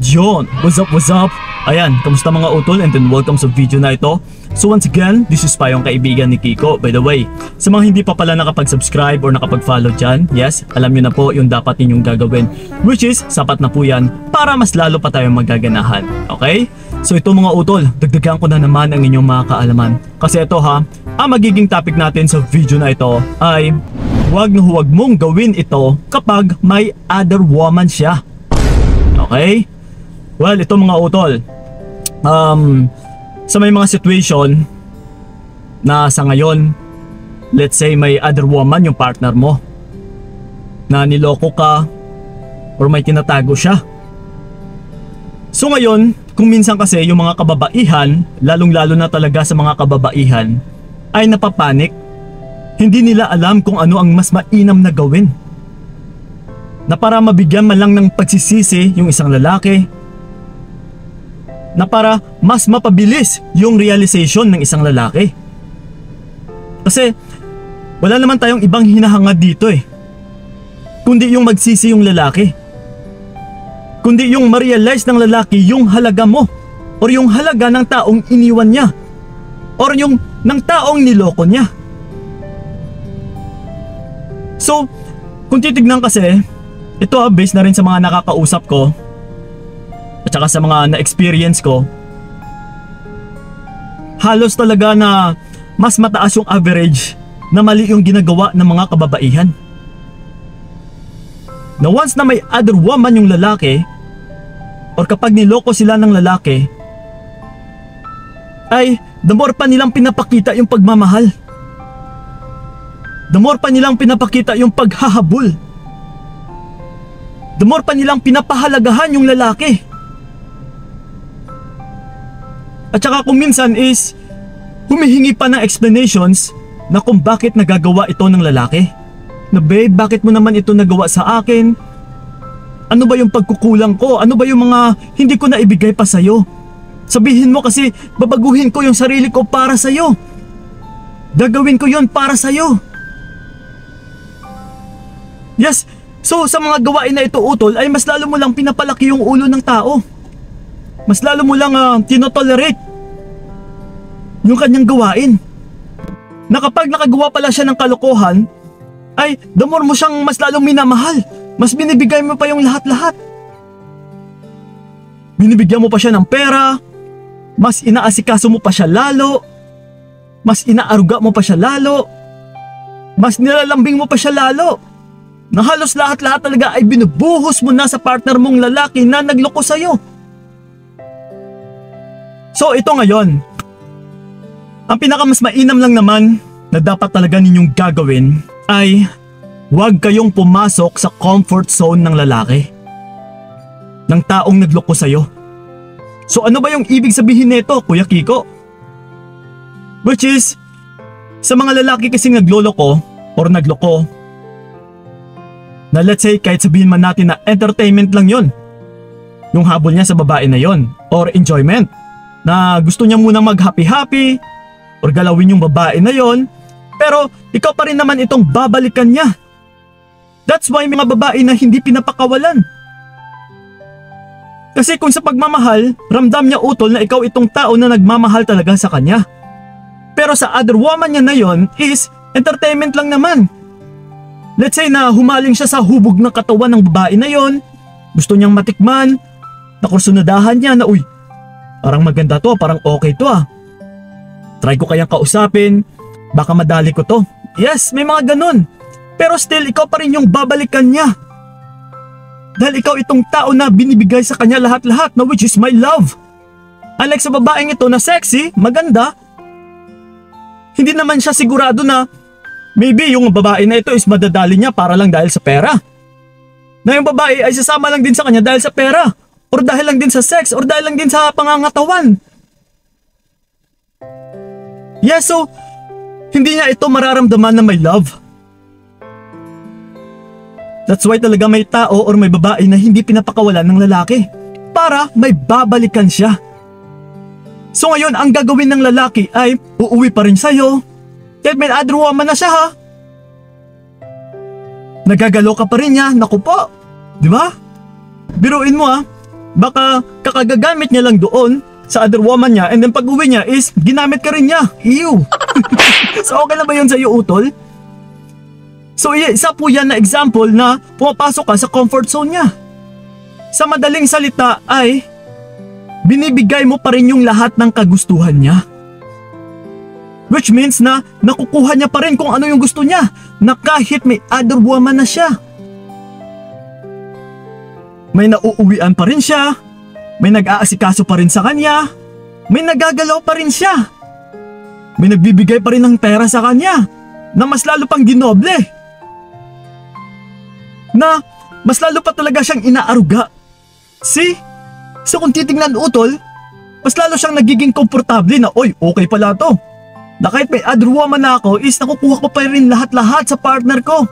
Yon, what's up, what's up? Ayan, kamusta mga utol, and then welcome sa video na ito. So once again, this is pa yung kaibigan ni Kiko. By the way, sa mga hindi pa pala nakapag-subscribe or nakapag-follow dyan, yes, alam nyo na po yung dapat ninyong gagawin, which is, sapat na po yan para mas lalo pa tayong magaganahan. Okay? So ito mga utol, dagdagan ko na naman ang inyong mga kaalaman. Kasi ito ha, ang magiging topic natin sa video na ito ay huwag na huwag mong gawin ito kapag may other woman siya. Okay? Well, ito mga utol, sa may mga situation na sa ngayon, let's say may other woman yung partner mo, na niloko ka or may tinatago siya. So ngayon, kung minsan kasi yung mga kababaihan, lalong-lalo na talaga sa mga kababaihan, ay napapanik. Hindi nila alam kung ano ang mas mainam na gawin. Na para mabigyan man lang ng pagsisisi yung isang lalaki, na para mas mapabilis yung realization ng isang lalaki. Kasi wala naman tayong ibang hinahangad dito kundi yung magsisi yung lalaki. Kundi yung ma-realize ng lalaki yung halaga mo, or yung halaga ng taong iniwan niya, or yung ng taong niloko niya. So, kung titignan kasi, ito based na rin sa mga nakakausap ko at saka sa mga na-experience ko, halos talaga na mas mataas yung average na mali yung ginagawa ng mga kababaihan. Na once na may other woman yung lalaki, or kapag niloko sila ng lalaki, ay the more pa nilang pinapakita yung pagmamahal. The more pa nilang pinapakita yung paghahabol. The more pa nilang pinapahalagahan yung lalaki. At saka kung minsan is humihingi pa ng explanations na kung bakit nagagawa ito ng lalaki. Na babe, bakit mo naman ito nagawa sa akin? Ano ba yung pagkukulang ko? Ano ba yung mga hindi ko na ibigay pa sa'yo? Sabihin mo kasi babaguhin ko yung sarili ko para sa'yo. Gagawin ko yon para sa'yo. Yes, so sa mga gawain na ito utol ay mas lalo mo lang pinapalaki yung ulo ng tao. Mas lalo mo lang tinotolerate yung kanyang gawain. Na kapag nakagawa pala siya ng kalokohan, ay the more mo siyang mas lalong minamahal. Mas binibigay mo pa yung lahat-lahat. Binibigyan mo pa siya ng pera, mas inaasikaso mo pa siya lalo, mas inaaruga mo pa siya lalo, mas nilalambing mo pa siya lalo. Na halos lahat-lahat talaga ay binubuhos mo na sa partner mong lalaki na nagloko sa'yo. So ito ngayon, ang pinakamas mainam lang naman na dapat talaga ninyong gagawin ay huwag kayong pumasok sa comfort zone ng lalaki, ng taong nagloko sa'yo. So ano ba yung ibig sabihin nito, Kuya Kiko? Which is, sa mga lalaki kasing nagloloko or nagloko, na let's say kahit sabihin man natin na entertainment lang yon, yung habol niya sa babae na yon, or enjoyment, na gusto niya munang mag-happy-happy or galawin yung babae na yon, pero ikaw pa rin naman itong babalikan niya. That's why mga babae na hindi pinapakawalan. Kasi kung sa pagmamahal, ramdam niya utol na ikaw itong tao na nagmamahal talaga sa kanya. Pero sa other woman niya na yon is entertainment lang naman. Let's say na humaling siya sa hubog ng katawan ng babae na yon, gusto niyang matikman, nakursunadahan niya na uy, parang maganda to, parang okay to Try ko kayang kausapin, baka madali ko to. Yes, may mga ganun. Pero still, ikaw pa rin yung babalikan niya. Dahil ikaw itong tao na binibigay sa kanya lahat-lahat na which is my love. Unlike sa babaeng ito na sexy, maganda, hindi naman siya sigurado na maybe yung babae na ito is madadali niya para lang dahil sa pera. Na yung babae ay sasama lang din sa kanya dahil sa pera. Or dahil lang din sa sex, or dahil lang din sa pangangatawan. Yes, so, hindi niya ito mararamdaman na may love. That's why talaga may tao or may babae na hindi pinapakawalan ng lalaki. Para may babalikan siya. So ngayon, ang gagawin ng lalaki ay uuwi pa rin sa'yo. Kahit may other woman na siya Nagagalo ka pa rin niya, naku po. Di ba? Biruin mo Baka kakagagamit niya lang doon sa other woman niya and then pag uwi niya is ginamit ka rin niya. Ew! So okay na ba yun sa'yo, utol? So isa po yan na example na pumapasok ka sa comfort zone niya. Sa madaling salita ay binibigay mo pa rin yung lahat ng kagustuhan niya. Which means na nakukuha niya pa rin kung ano yung gusto niya, na kahit may other woman na siya. May nauuwian pa rin siya, may nag-aasikaso pa rin sa kanya, may nagagalaw pa rin siya. May nagbibigay pa rin ng pera sa kanya na mas lalo pang dinoble. Na mas lalo pa talaga siyang inaaruga. See? So kung titingnan, utol, mas lalo siyang nagiging komportable na, oy, okay pala to. Na kahit may other woman na ako is nakukuha ko pa rin lahat-lahat sa partner ko.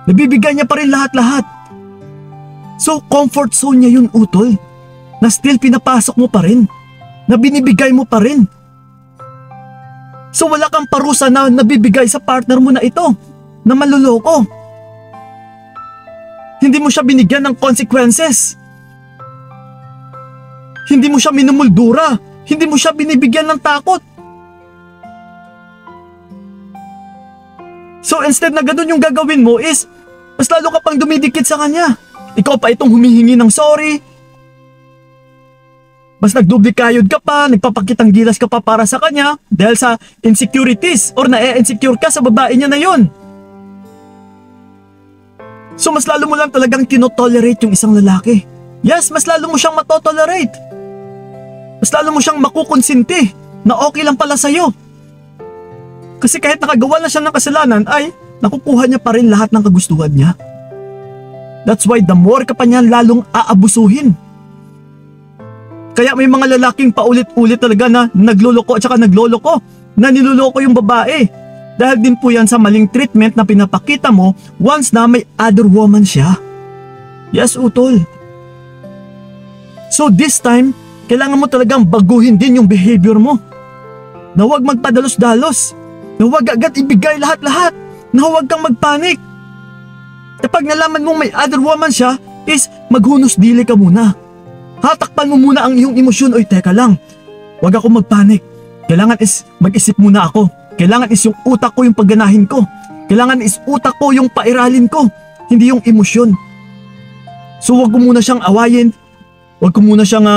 Nabibigay niya pa rin lahat-lahat. So comfort zone niya yun, utol. Na still pinapasok mo pa rin. Na binibigay mo pa rin. So wala kang parusa na nabibigay sa partner mo na ito, na maluloko. Hindi mo siya binigyan ng consequences. Hindi mo siya minumuldura. Hindi mo siya binibigyan ng takot. So instead na ganun yung gagawin mo is, mas lalo ka pang dumidikit sa kanya. Ikaw pa itong humihingi ng sorry. Mas nagdubli-kayod ka pa, nagpapakitang gilas ka pa para sa kanya dahil sa insecurities or na-insecure ka sa babae niya na yun. So mas lalo mo lang talagang tinotolerate yung isang lalaki. Yes, mas lalo mo siyang matotolerate. Mas lalo mo siyang makukonsinti na okay lang pala sa'yo. Kasi kahit nakagawa na siya ng kasalanan ay nakukuha niya pa rin lahat ng kagustuhan niya. That's why the more ka pa niya lalong aabusuhin. Kaya may mga lalaking paulit-ulit talaga na nagloloko at saka nagloloko, na niloloko yung babae. Dahil din po yan sa maling treatment na pinapakita mo once na may other woman siya. Yes, utol. So this time, kailangan mo talagang baguhin din yung behavior mo. Na huwag magpadalos-dalos. Na huwag agad ibigay lahat-lahat. Na huwag kang magpanik. Kapag nalaman mong may other woman siya, is maghunos dili ka muna. Hatakpan mo muna ang iyong emosyon. Oy, teka lang. Huwag ako magpanik. Kailangan is mag-isip muna ako. Kailangan is yung utak ko yung pagganahin ko. Kailangan is utak ko yung pairalin ko. Hindi yung emosyon. So huwag ko muna siyang awayin. Huwag ko muna siyang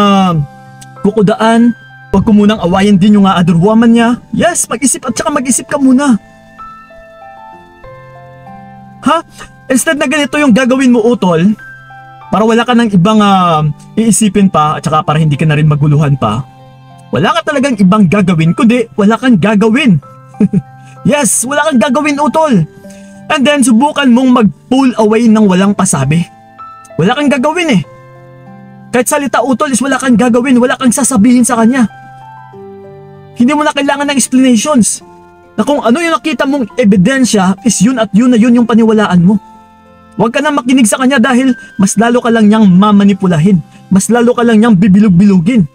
kukudaan. Huwag ko munang awayin din yung other woman niya. Yes, mag-isip at saka mag-isip ka muna. Ha? Instead na ganito yung gagawin mo, utol, para wala ka ng ibang iisipin pa at saka para hindi ka na rin maguluhan pa, wala ka talagang ibang gagawin kundi wala kang gagawin. Yes, wala kang gagawin, utol. And then subukan mong mag-pull away ng walang pasabi. Wala kang gagawin eh. Kahit salita, utol, is wala kang gagawin, wala kang sasabihin sa kanya. Hindi mo na kailangan ng explanations. Na kung ano yung nakita mong ebidensya is yun at yun na yun yung paniwalaan mo. Huwag ka na makinig sa kanya dahil mas lalo ka lang niyang mamanipulahin. Mas lalo ka lang niyang bibilog-bilugin.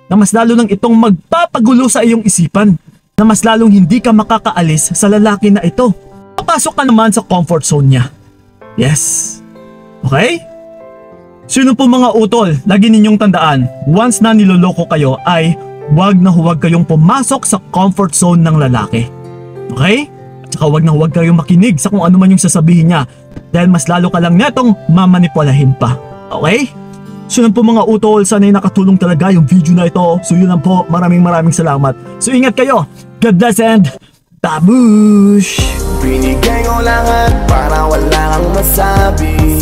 Na mas lalo lang itong magpapagulo sa iyong isipan. Na mas lalong hindi ka makakaalis sa lalaki na ito. Papasok ka naman sa comfort zone niya. Yes. Okay? Sino po mga utol, lagi ninyong tandaan, once na niloloko kayo ay huwag na huwag kayong pumasok sa comfort zone ng lalaki. Okay? At saka huwag na huwag kayong makinig sa kung ano man yung sasabihin niya dahil mas lalo ka lang netong mamanipulahin pa. Okay? So yun po mga utol, sana'y nakatulong talaga yung video na ito. So yun lang po, maraming salamat. So ingat kayo. God bless and babush! Binigay ko lahat para wala kang masabi.